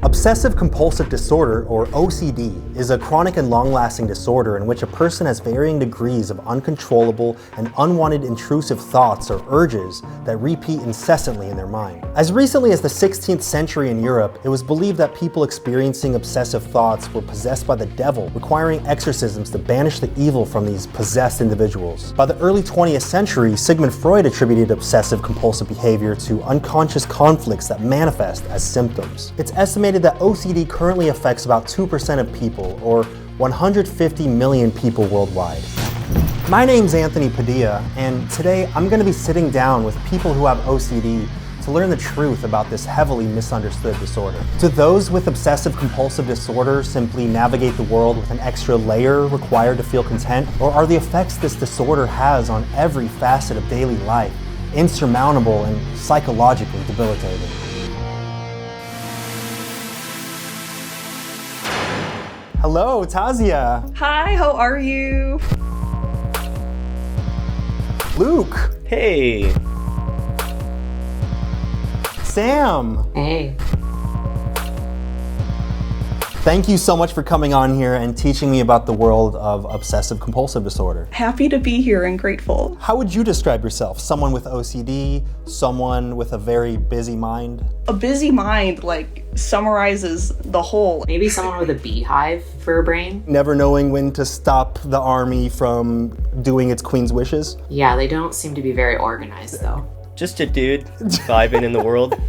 Obsessive Compulsive Disorder, or OCD, is a chronic and long-lasting disorder in which a person has varying degrees of uncontrollable and unwanted intrusive thoughts or urges that repeat incessantly in their mind. As recently as the 16th century in Europe, it was believed that people experiencing obsessive thoughts were possessed by the devil, requiring exorcisms to banish the evil from these possessed individuals. By the early 20th century, Sigmund Freud attributed obsessive compulsive behavior to unconscious conflicts that manifest as symptoms. It's estimated that OCD currently affects about 2% of people, or 150 million people worldwide. My name's Anthony Padilla, and today I'm going to be sitting down with people who have OCD to learn the truth about this heavily misunderstood disorder. Do those with obsessive compulsive disorder simply navigate the world with an extra layer required to feel content, or are the effects this disorder has on every facet of daily life insurmountable and psychologically debilitating? Hello, Tazia. Hi, how are you? Luke. Hey. Sam. Hey. Thank you so much for coming on here and teaching me about the world of obsessive compulsive disorder. Happy to be here and grateful. How would you describe yourself? Someone with OCD? Someone with a very busy mind? A busy mind, summarizes the whole. Maybe someone with a beehive for a brain. Never knowing when to stop the army from doing its queen's wishes? Yeah, they don't seem to be very organized though. Just a dude vibing in the world.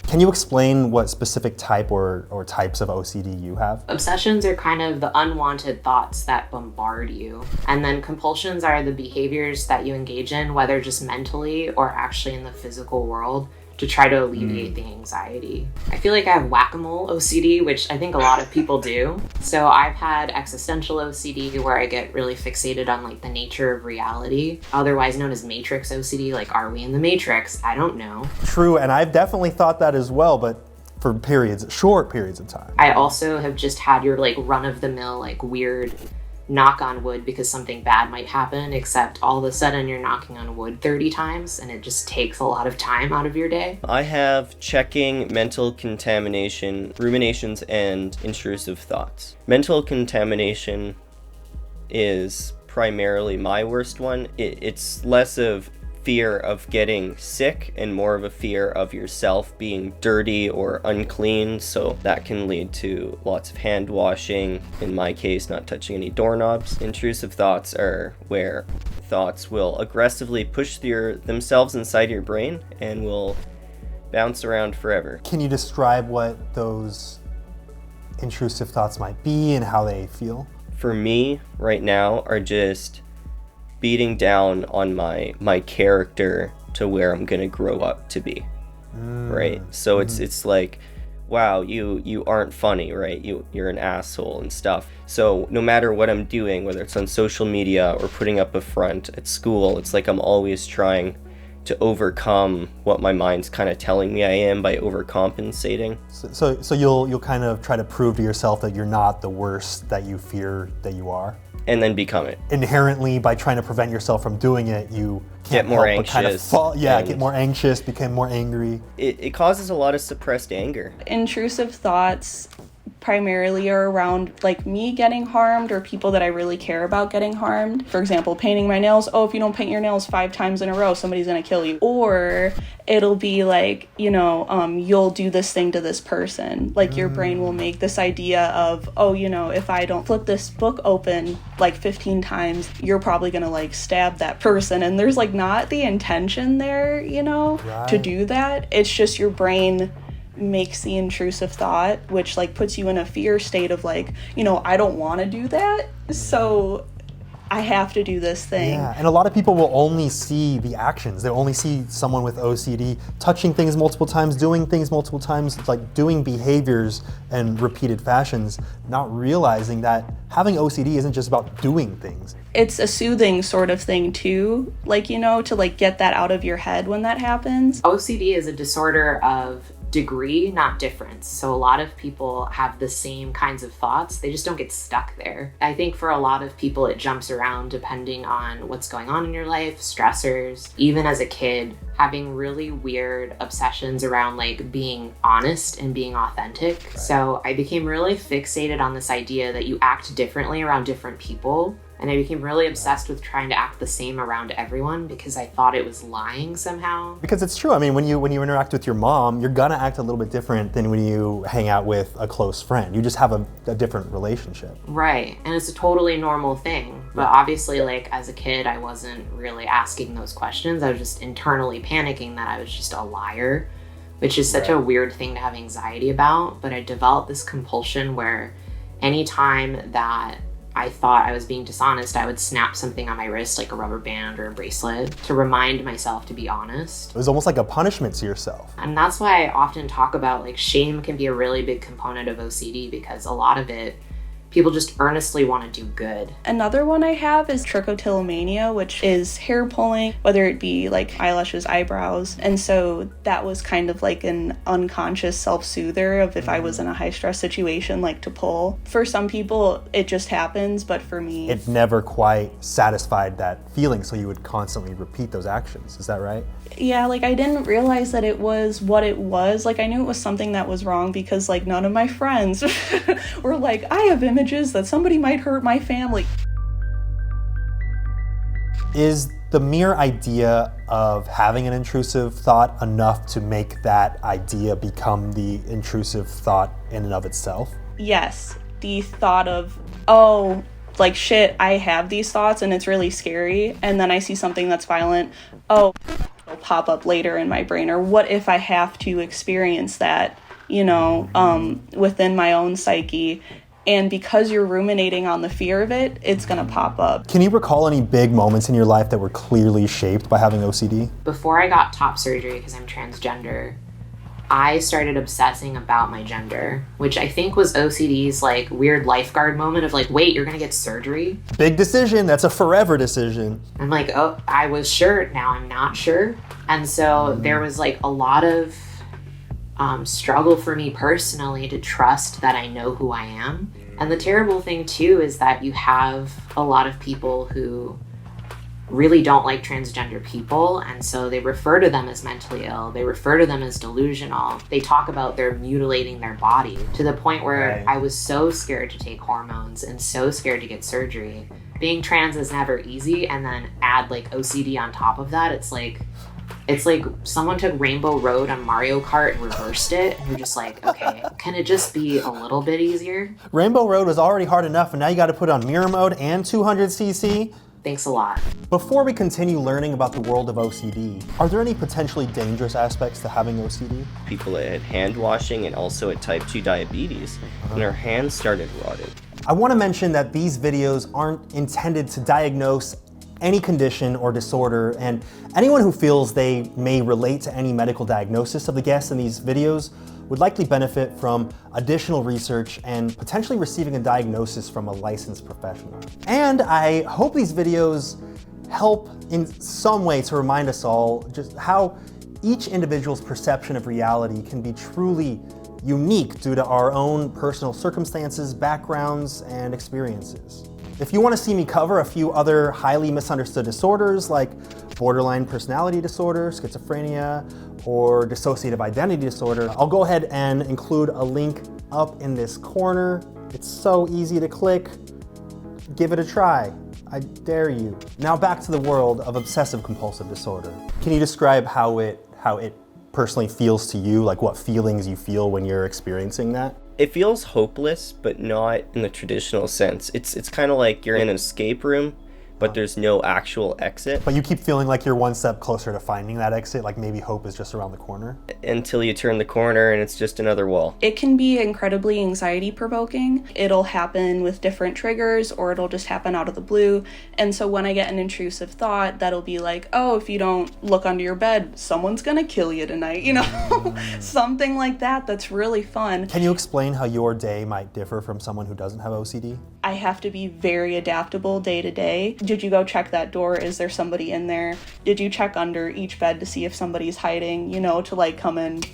Can you explain what specific type or types of OCD you have? Obsessions are kind of the unwanted thoughts that bombard you. And then compulsions are the behaviors that you engage in, whether just mentally or actually in the physical world, to try to alleviate the anxiety. I feel like I have whack-a-mole OCD, which I think a lot of people do. So I've had existential OCD where I get really fixated on the nature of reality, otherwise known as matrix OCD, are we in the matrix? I don't know. True, and I've definitely thought that as well, but for short periods of time. I also have just had your run-of-the-mill weird knock on wood because something bad might happen, except all of a sudden you're knocking on wood 30 times and it just takes a lot of time out of your day. I have checking, mental contamination, ruminations, and intrusive thoughts. Mental contamination is primarily my worst one. It's less of fear of getting sick and more of a fear of yourself being dirty or unclean, so that can lead to lots of hand washing, in my case not touching any doorknobs. Intrusive thoughts are where thoughts will aggressively push themselves inside your brain and will bounce around forever. Can you describe what those intrusive thoughts might be and how they feel? For me right now are just beating down on my character to where I'm gonna grow up to be, right? So it's like, wow, you aren't funny, right? You're an asshole and stuff. So no matter what I'm doing, whether it's on social media or putting up a front at school, it's like I'm always trying to overcome what my mind's kind of telling me I am by overcompensating. So you'll kind of try to prove to yourself that you're not the worst that you fear that you are? And then become it. Inherently, by trying to prevent yourself from doing it, you can't get more help anxious. But kind of fall, get more anxious, become more angry. It causes a lot of suppressed anger. Intrusive thoughts primarily are around me getting harmed or people that I really care about getting harmed. For example, painting my nails. Oh, if you don't paint your nails 5 times in a row, somebody's gonna kill you. Or it'll be you'll do this thing to this person. Your brain will make this idea of, if I don't flip this book open 15 times, you're probably gonna stab that person. And there's not the intention there, Right. to do that. It's just your brain makes the intrusive thought, which puts you in a fear state of I don't want to do that, so I have to do this thing. Yeah, and a lot of people will only see the actions. They'll only see someone with OCD touching things multiple times, doing things multiple times, doing behaviors in repeated fashions, not realizing that having OCD isn't just about doing things. It's a soothing sort of thing too, to get that out of your head when that happens. OCD is a disorder of degree, not difference. So a lot of people have the same kinds of thoughts, they just don't get stuck there. I think for a lot of people it jumps around depending on what's going on in your life, stressors. Even as a kid, having really weird obsessions around like being honest and being authentic. Right. So I became really fixated on this idea that you act differently around different people. And I became really obsessed with trying to act the same around everyone because I thought it was lying somehow. Because it's true. I mean, when you interact with your mom, you're gonna act a little bit different than when you hang out with a close friend. You just have a different relationship. Right, and it's a totally normal thing. But obviously, like, as a kid, I wasn't really asking those questions. I was just internally panicking that I was just a liar, which is such a weird thing to have anxiety about. But I developed this compulsion where anytime that I thought I was being dishonest, I would snap something on my wrist, like a rubber band or a bracelet, to remind myself to be honest. It was almost like a punishment to yourself. And that's why I often talk about, like, shame can be a really big component of OCD because a lot of it, people just earnestly want to do good. Another one I have is trichotillomania, which is hair pulling, whether it be like eyelashes, eyebrows. And so that was kind of like an unconscious self-soother of if I was in a high stress situation, like to pull. For some people, it just happens, but for me, it never quite satisfied that feeling, so you would constantly repeat those actions. Is that right? Yeah, like I didn't realize that it was what it was. Like I knew it was something that was wrong because like none of my friends were like, I have images that somebody might hurt my family. Is the mere idea of having an intrusive thought enough to make that idea become the intrusive thought in and of itself? Yes, the thought of, oh, like shit, I have these thoughts and it's really scary, and then I see something that's violent, oh, it'll pop up later in my brain. Or what if I have to experience that, you know, within my own psyche? And because you're ruminating on the fear of it, it's gonna pop up. Can you recall any big moments in your life that were clearly shaped by having OCD? Before I got top surgery, because I'm transgender, I started obsessing about my gender, which I think was OCD's like weird lifeguard moment of like, wait, you're gonna get surgery? Big decision, that's a forever decision. I'm like, oh, I was sure, now I'm not sure. And so there was like a lot of struggle for me personally to trust that I know who I am. And the terrible thing too is that you have a lot of people who really don't like transgender people, and so they refer to them as mentally ill, they refer to them as delusional, they talk about they're mutilating their body, to the point where I was so scared to take hormones and so scared to get surgery. Being trans is never easy, and then add like OCD on top of that, it's like someone took Rainbow Road on Mario Kart and reversed it, and you're just like, okay, can it just be a little bit easier? Rainbow Road was already hard enough, and now you gotta put on mirror mode and 200cc? Thanks a lot. Before we continue learning about the world of OCD, are there any potentially dangerous aspects to having OCD? People that had hand washing and also had type 2 diabetes, and their hands started rotting. I wanna mention that these videos aren't intended to diagnose any condition or disorder, and anyone who feels they may relate to any medical diagnosis of the guests in these videos would likely benefit from additional research and potentially receiving a diagnosis from a licensed professional. And I hope these videos help in some way to remind us all just how each individual's perception of reality can be truly unique due to our own personal circumstances, backgrounds, and experiences. If you want to see me cover a few other highly misunderstood disorders like borderline personality disorder, schizophrenia, or dissociative identity disorder, I'll go ahead and include a link up in this corner. It's so easy to click. Give it a try. I dare you. Now back to the world of obsessive compulsive disorder. Can you describe how it personally feels to you, like what feelings you feel when you're experiencing that? It feels hopeless, but not in the traditional sense. It's kind of like you're in an escape room, but there's no actual exit. But you keep feeling like you're one step closer to finding that exit, like maybe hope is just around the corner? Until you turn the corner and it's just another wall. It can be incredibly anxiety provoking. It'll happen with different triggers, or it'll just happen out of the blue. And so when I get an intrusive thought, that'll be like, oh, if you don't look under your bed, someone's gonna kill you tonight, you know? Something like that that's really fun. Can you explain how your day might differ from someone who doesn't have OCD? I have to be very adaptable day to day. Did you go check that door? Is there somebody in there? Did you check under each bed to see if somebody's hiding, you know, to like come and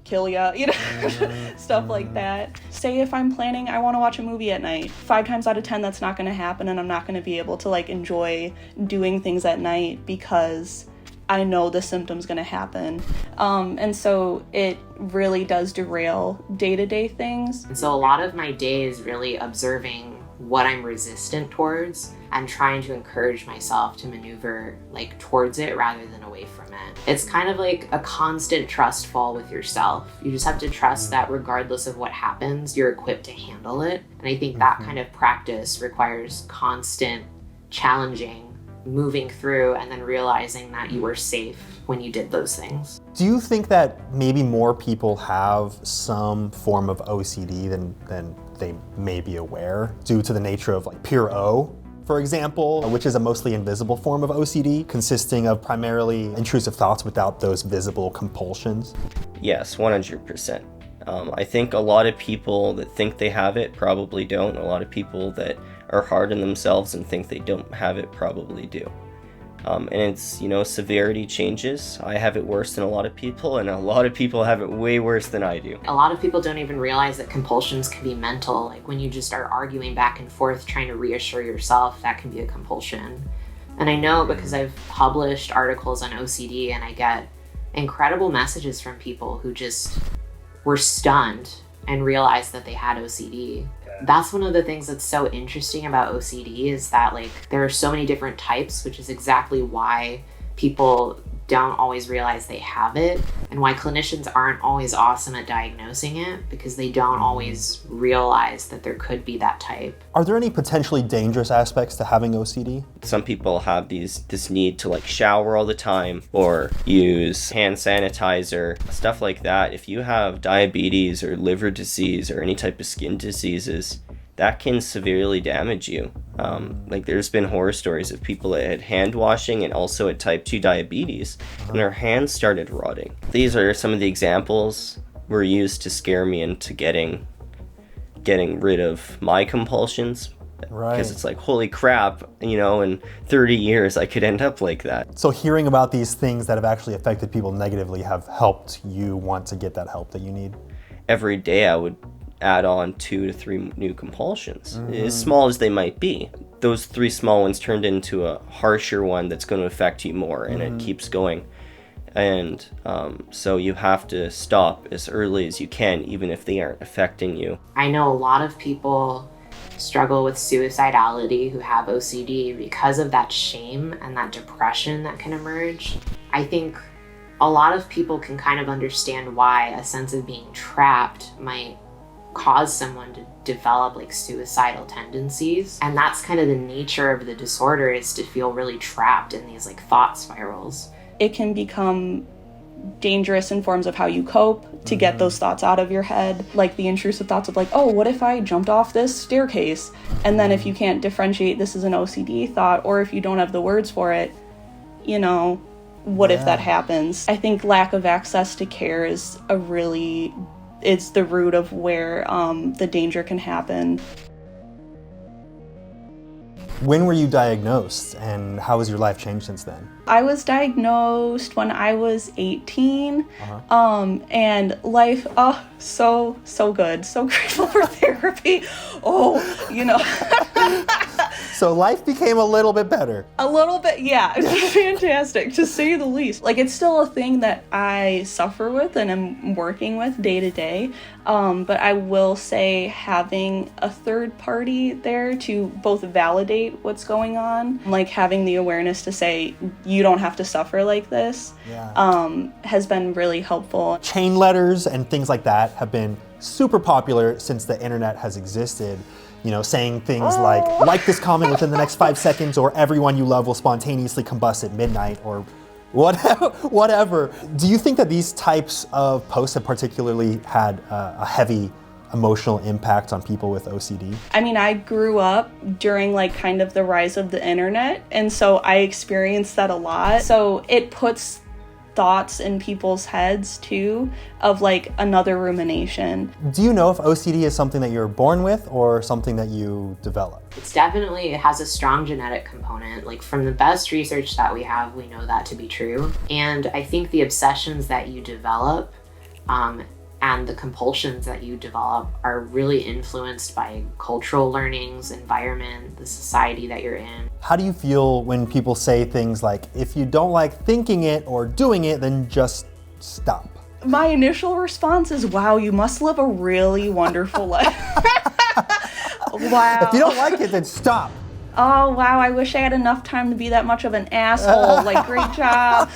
kill ya, you know, stuff like that. Say if I'm planning, I want to watch a movie at night. 5 times out of 10, that's not going to happen, and I'm not going to be able to like enjoy doing things at night because I know the symptom's going to happen. And so it really does derail day-to-day things. And so a lot of my day is really observing what I'm resistant towards and trying to encourage myself to maneuver like towards it rather than away from it. It's kind of like a constant trust fall with yourself. You just have to trust that regardless of what happens, you're equipped to handle it. And I think that kind of practice requires constant challenging, moving through, and then realizing that you were safe when you did those things. Do you think that maybe more people have some form of OCD than they may be aware due to the nature of like pure O, for example, which is a mostly invisible form of OCD consisting of primarily intrusive thoughts without those visible compulsions? Yes, 100%. I think a lot of people that think they have it probably don't. A lot of people that are hard on themselves and think they don't have it probably do. And it's, you know, severity changes. I have it worse than a lot of people, and a lot of people have it way worse than I do. A lot of people don't even realize that compulsions can be mental. Like when you just start arguing back and forth, trying to reassure yourself, that can be a compulsion. And I know because I've published articles on OCD and I get incredible messages from people who just were stunned and realized that they had OCD. That's one of the things that's so interesting about OCD is that like there are so many different types, which is exactly why people don't always realize they have it and why clinicians aren't always awesome at diagnosing it because they don't always realize that there could be that type. Are there any potentially dangerous aspects to having OCD? Some people have this need to like shower all the time or use hand sanitizer, stuff like that. If you have diabetes or liver disease or any type of skin diseases, that can severely damage you. Like there's been horror stories of people that had hand washing and also had type 2 diabetes and their hands started rotting. These are some of the examples were used to scare me into getting rid of my compulsions. Right. Because it's like, holy crap, you know, in 30 years I could end up like that. So hearing about these things that have actually affected people negatively have helped you want to get that help that you need? Every day I would add on 2 to 3 new compulsions, as small as they might be. Those 3 small ones turned into a harsher one that's going to affect you more, and it keeps going. And so you have to stop as early as you can, even if they aren't affecting you. I know a lot of people struggle with suicidality who have OCD because of that shame and that depression that can emerge. I think a lot of people can kind of understand why a sense of being trapped might cause someone to develop like suicidal tendencies. And that's kind of the nature of the disorder, is to feel really trapped in these like thought spirals. It can become dangerous in forms of how you cope to get those thoughts out of your head, like the intrusive thoughts of like, oh, what if I jumped off this staircase? And then if you can't differentiate this is an OCD thought, or if you don't have the words for it, you know, what if that happens? I think lack of access to care is it's the root of where the danger can happen. When were you diagnosed, and how has your life changed since then? I was diagnosed when I was 18, and life, so good. So grateful for therapy. Oh, you know. So life became a little bit better. A little bit, yeah. It's fantastic, to say the least. Like, it's still a thing that I suffer with and am working with day to day. But I will say having a third party there to both validate what's going on, like having the awareness to say, you don't have to suffer like this, has been really helpful. Chain letters and things like that have been super popular since the internet has existed. You know, saying things like this comment within the next 5 seconds, or everyone you love will spontaneously combust at midnight, or whatever. Do you think that these types of posts have particularly had a heavy emotional impact on people with OCD? I mean, I grew up during like kind of the rise of the internet, and so I experienced that a lot. So it puts thoughts in people's heads too of like another rumination. Do you know if OCD is something that you're born with or something that you develop? It has a strong genetic component. Like from the best research that we have, we know that to be true. And I think the obsessions that you develop and the compulsions that you develop are really influenced by cultural learnings, environment, the society that you're in. How do you feel when people say things like, if you don't like thinking it or doing it, then just stop? My initial response is, wow, you must live a really wonderful life. Wow. If you don't like it, then stop. Oh, wow, I wish I had enough time to be that much of an asshole. Like, great job.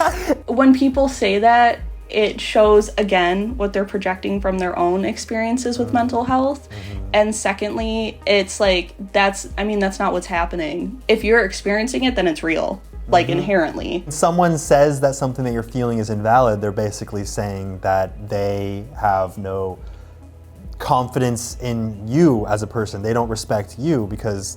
When people say that, it shows, again, what they're projecting from their own experiences with mental health. And secondly, it's like, that's not what's happening. If you're experiencing it, then it's real, like inherently. Someone says that something that you're feeling is invalid, they're basically saying that they have no confidence in you as a person. They don't respect you, because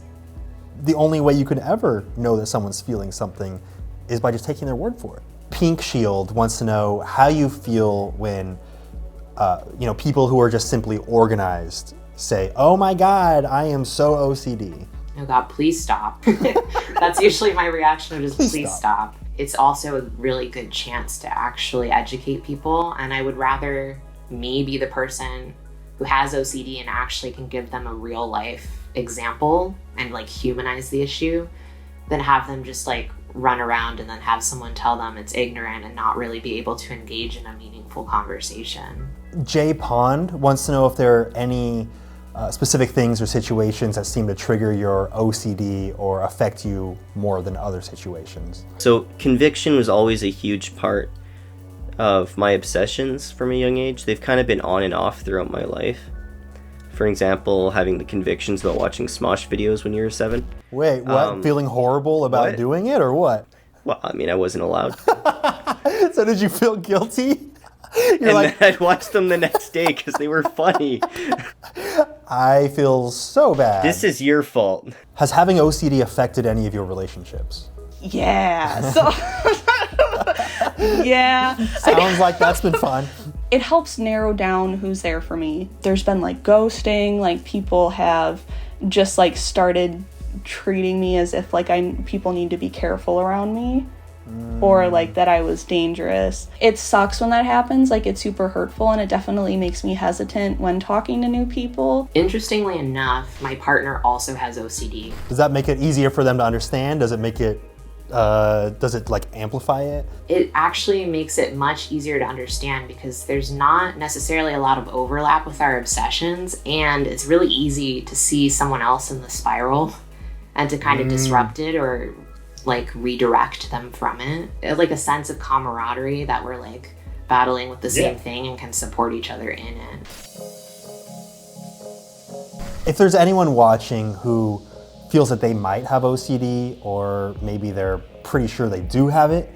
the only way you can ever know that someone's feeling something is by just taking their word for it. Pink Shield wants to know how you feel when people who are just simply organized say, oh my God, I am so OCD. Oh God, please stop. That's usually my reaction, of just please stop. It's also a really good chance to actually educate people, and I would rather me be the person who has OCD and actually can give them a real life example and like humanize the issue than have them just like run around and then have someone tell them it's ignorant and not really be able to engage in a meaningful conversation. Jay Pond wants to know if there are any specific things or situations that seem to trigger your OCD or affect you more than other situations. So conviction was always a huge part of my obsessions from a young age. They've kind of been on and off throughout my life. For example, having the convictions about watching Smosh videos when you were 7. Wait, what? Feeling horrible about doing it, or what? Well, I mean, I wasn't allowed. So did you feel guilty? Then I'd watch them the next day because they were funny. I feel so bad. This is your fault. Has having OCD affected any of your relationships? Yeah. So, yeah. Sounds like that's been fun. It helps narrow down who's there for me. There's been like ghosting, like people have just like started treating me as if like people need to be careful around me. Or like that I was dangerous. It sucks when that happens, like it's super hurtful, and it definitely makes me hesitant when talking to new people. Interestingly enough, my partner also has OCD. Does that make it easier for them to understand? Does it make it, does it like amplify it? It actually makes it much easier to understand because there's not necessarily a lot of overlap with our obsessions, and it's really easy to see someone else in the spiral and to kind of disrupt it or like redirect them from it. It's like a sense of camaraderie that we're like battling with the same thing and can support each other in it. If there's anyone watching who feels that they might have OCD, or maybe they're pretty sure they do have it,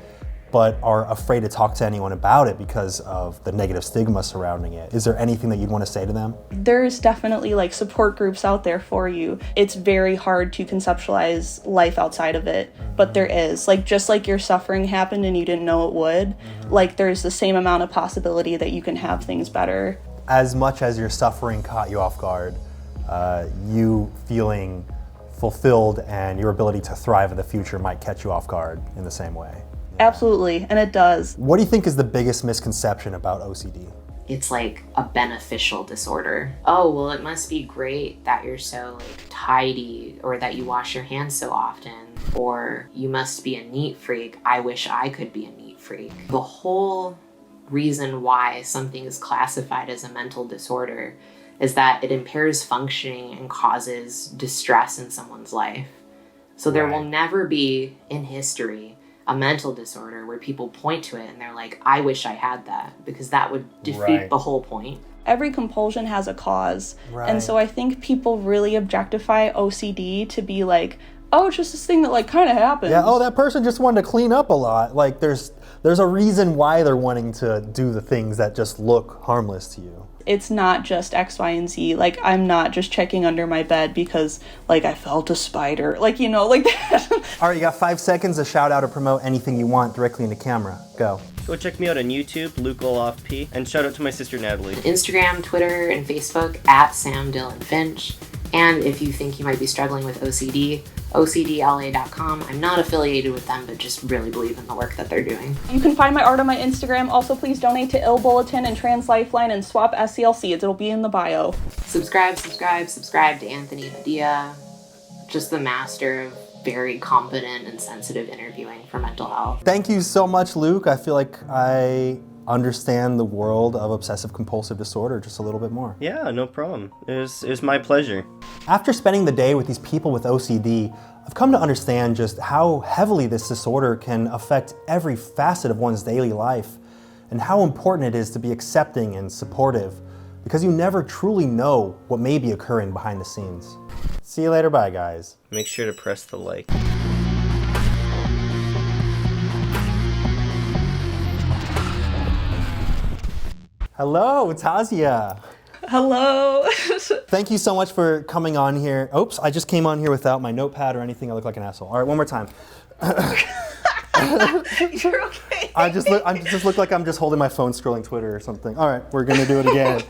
but are afraid to talk to anyone about it because of the negative stigma surrounding it, is there anything that you'd want to say to them? There's definitely like support groups out there for you. It's very hard to conceptualize life outside of it, but there is. Like, just like your suffering happened and you didn't know it would, like there's the same amount of possibility that you can have things better. As much as your suffering caught you off guard, you feeling fulfilled and your ability to thrive in the future might catch you off guard in the same way. Absolutely, and it does. What do you think is the biggest misconception about OCD? It's like a beneficial disorder. Oh, well, it must be great that you're so like tidy, or that you wash your hands so often, or you must be a neat freak. I wish I could be a neat freak. The whole reason why something is classified as a mental disorder is that it impairs functioning and causes distress in someone's life. So there will never be in history a mental disorder where people point to it and they're like, I wish I had that, because that would defeat the whole point. Every compulsion has a cause. And so I think people really objectify OCD to be like, oh, it's just this thing that like kind of happens. Yeah, oh, that person just wanted to clean up a lot. Like there's a reason why they're wanting to do the things that just look harmless to you. It's not just X, Y, and Z. Like, I'm not just checking under my bed because, like, I felt a spider. Like, you know, like that. All right, you got 5 seconds to shout out or promote anything you want directly into camera. Go. Go check me out on YouTube, Luke Olaf P. And shout out to my sister Natalie. Instagram, Twitter, and Facebook at Sam Dillon Finch. And if you think you might be struggling with OCD, OCDLA.com. I'm not affiliated with them, but just really believe in the work that they're doing. You can find my art on my Instagram. Also, please donate to Ill Bulletin and Trans Lifeline and swap SCLC. It'll be in the bio. Subscribe to Anthony Padilla, just the master of very competent and sensitive interviewing for mental health. Thank you so much, Luke. I feel like I understand the world of obsessive compulsive disorder just a little bit more. Yeah, no problem. It was my pleasure. After spending the day with these people with OCD, I've come to understand just how heavily this disorder can affect every facet of one's daily life, and how important it is to be accepting and supportive, because you never truly know what may be occurring behind the scenes. See you later, bye guys. Make sure to press the like. Hello, it's Hazia. Hello. Thank you so much for coming on here. Oops, I just came on here without my notepad or anything. I look like an asshole. All right, one more time. You're okay. I just look like I'm just holding my phone scrolling Twitter or something. All right, we're gonna do it again.